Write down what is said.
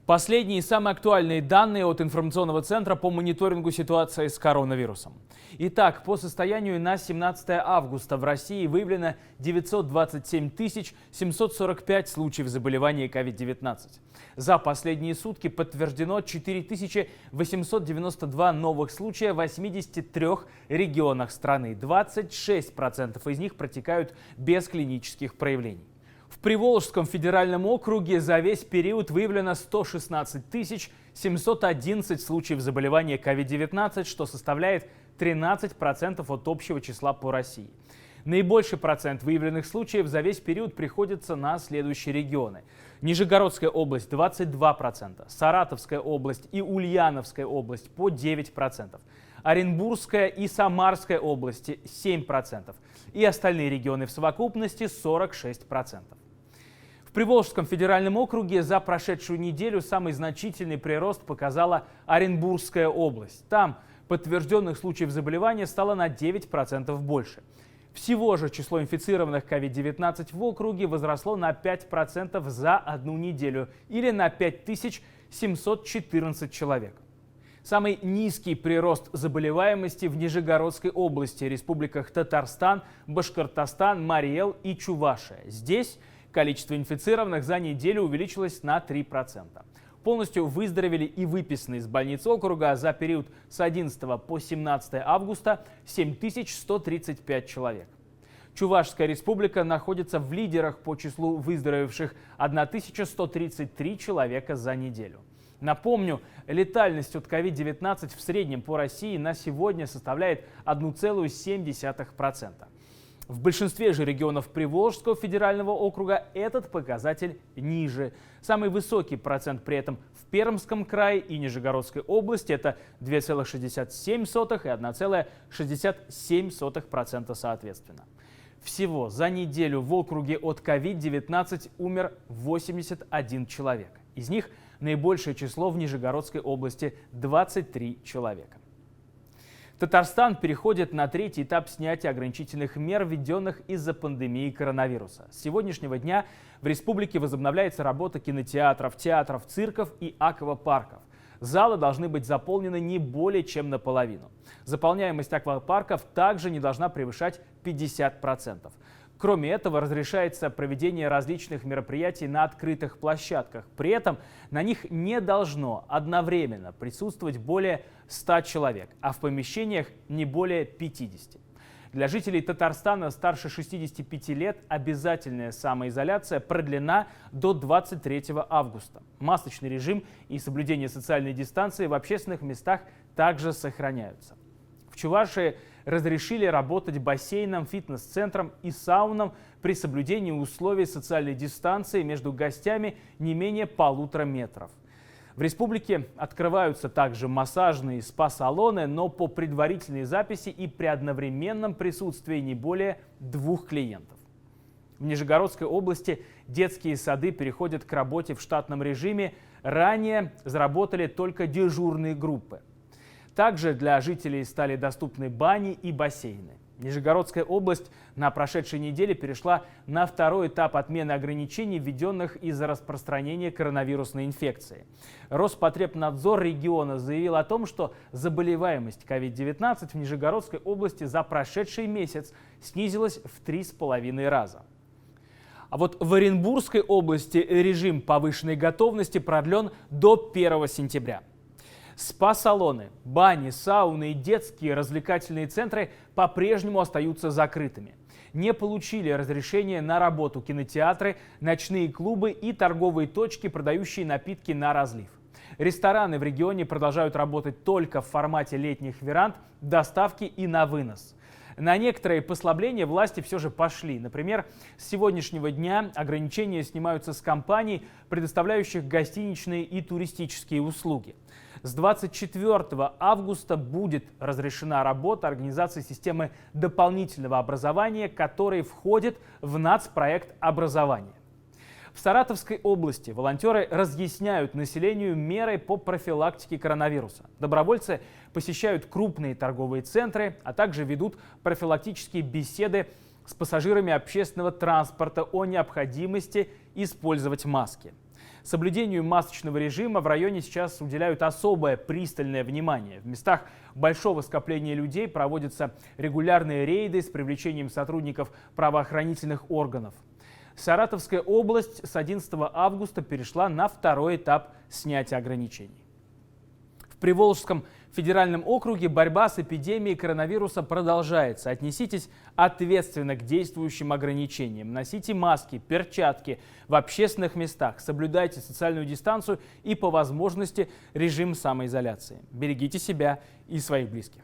Последние и самые актуальные данные от информационного центра по мониторингу ситуации с коронавирусом. Итак, по состоянию на 17 августа в России выявлено 927 745 случаев заболевания COVID-19. За последние сутки подтверждено 4892 новых случая в 83 регионах страны. 26% из них протекают без клинических проявлений. В Приволжском федеральном округе за весь период выявлено 116 711 случаев заболевания COVID-19, что составляет 13% от общего числа по России. Наибольший процент выявленных случаев за весь период приходится на следующие регионы. Нижегородская область – 22%, Саратовская область и Ульяновская область – по 9%, Оренбургская и Самарская области – 7%, и остальные регионы в совокупности – 46%. В Приволжском федеральном округе за прошедшую неделю самый значительный прирост показала Оренбургская область. Там подтвержденных случаев заболевания стало на 9% больше. Всего же число инфицированных COVID-19 в округе возросло на 5% за одну неделю или на 5714 человек. Самый низкий прирост заболеваемости в Нижегородской области, республиках Татарстан, Башкортостан, Марий-Эл и Чувашия. Здесь количество инфицированных за неделю увеличилось на 3%. Полностью выздоровели и выписаны из больниц округа за период с 11 по 17 августа 7135 человек. Чувашская республика находится в лидерах по числу выздоровевших – 1133 человека за неделю. Напомню, летальность от COVID-19 в среднем по России на сегодня составляет 1,7%. В большинстве же регионов Приволжского федерального округа этот показатель ниже. Самый высокий процент при этом в Пермском крае и Нижегородской области – это 2,67 и 1,67% соответственно. Всего за неделю в округе от COVID-19 умер 81 человек. Из них наибольшее число в Нижегородской области – 23 человека. Татарстан переходит на третий этап снятия ограничительных мер, введенных из-за пандемии коронавируса. С сегодняшнего дня в республике возобновляется работа кинотеатров, театров, цирков и аквапарков. Залы должны быть заполнены не более чем наполовину. Заполняемость аквапарков также не должна превышать 50%. Кроме этого, разрешается проведение различных мероприятий на открытых площадках. При этом на них не должно одновременно присутствовать более 100 человек, а в помещениях не более 50. Для жителей Татарстана старше 65 лет обязательная самоизоляция продлена до 23 августа. Масочный режим и соблюдение социальной дистанции в общественных местах также сохраняются. В Чувашии разрешили работать бассейном, фитнес-центром и саунам при соблюдении условий социальной дистанции между гостями не менее 1,5 метров. В республике открываются также массажные спа-салоны, но по предварительной записи и при одновременном присутствии не более 2 клиентов. В Нижегородской области детские сады переходят к работе в штатном режиме. Ранее заработали только дежурные группы. Также для жителей стали доступны бани и бассейны. Нижегородская область на прошедшей неделе перешла на второй этап отмены ограничений, введенных из-за распространения коронавирусной инфекции. Роспотребнадзор региона заявил о том, что заболеваемость COVID-19 в Нижегородской области за прошедший месяц снизилась в 3,5 раза. А вот в Оренбургской области режим повышенной готовности продлен до 1 сентября. Спа-салоны, бани, сауны и детские развлекательные центры по-прежнему остаются закрытыми. Не получили разрешения на работу кинотеатры, ночные клубы и торговые точки, продающие напитки на разлив. Рестораны в регионе продолжают работать только в формате летних веранд, доставки и на вынос. На некоторые послабления власти все же пошли. Например, с сегодняшнего дня ограничения снимаются с компаний, предоставляющих гостиничные и туристические услуги. С 24 августа будет разрешена работа организации системы дополнительного образования, который входит в нацпроект образования. В Саратовской области волонтеры разъясняют населению меры по профилактике коронавируса. Добровольцы посещают крупные торговые центры, а также ведут профилактические беседы с пассажирами общественного транспорта о необходимости использовать маски. Соблюдению масочного режима в районе сейчас уделяют особое пристальное внимание. В местах большого скопления людей проводятся регулярные рейды с привлечением сотрудников правоохранительных органов. Саратовская область с 11 августа перешла на второй этап снятия ограничений. В Приволжском федеральном округе борьба с эпидемией коронавируса продолжается. Отнеситесь ответственно к действующим ограничениям. Носите маски, перчатки в общественных местах. Соблюдайте социальную дистанцию и, по возможности, режим самоизоляции. Берегите себя и своих близких.